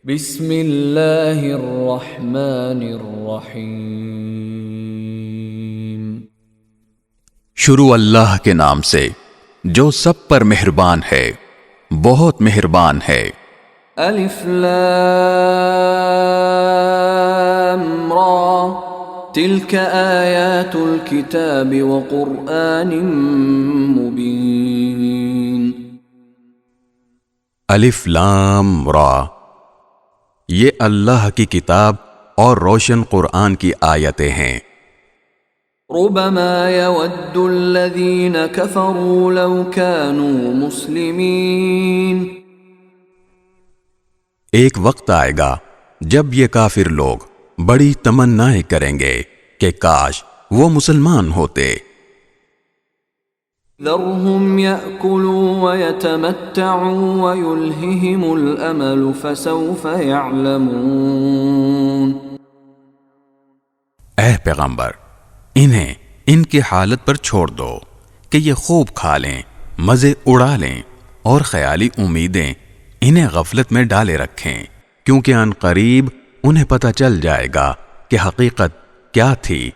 بسم اللہ الرحمن الرحیم۔ شروع اللہ کے نام سے جو سب پر مہربان ہے، بہت مہربان ہے۔ الف لام را تلک آیات الکتاب وقرآن مبین۔ الف لام را، یہ اللہ کی کتاب اور روشن قرآن کی آیتیں ہیں۔ ربما يود الذين كفروا لو كانوا مسلمين۔ ایک وقت آئے گا جب یہ کافر لوگ بڑی تمنائیں کریں گے کہ کاش وہ مسلمان ہوتے۔ ذرهم يأكلوا ويتمتعوا ويلههم الأمل فسوف يعلمون۔ اے پیغمبر، انہیں ان کی حالت پر چھوڑ دو کہ یہ خوب کھا لیں، مزے اڑا لیں، اور خیالی امیدیں انہیں غفلت میں ڈالے رکھیں، کیونکہ ان قریب انہیں پتہ چل جائے گا کہ حقیقت کیا تھی۔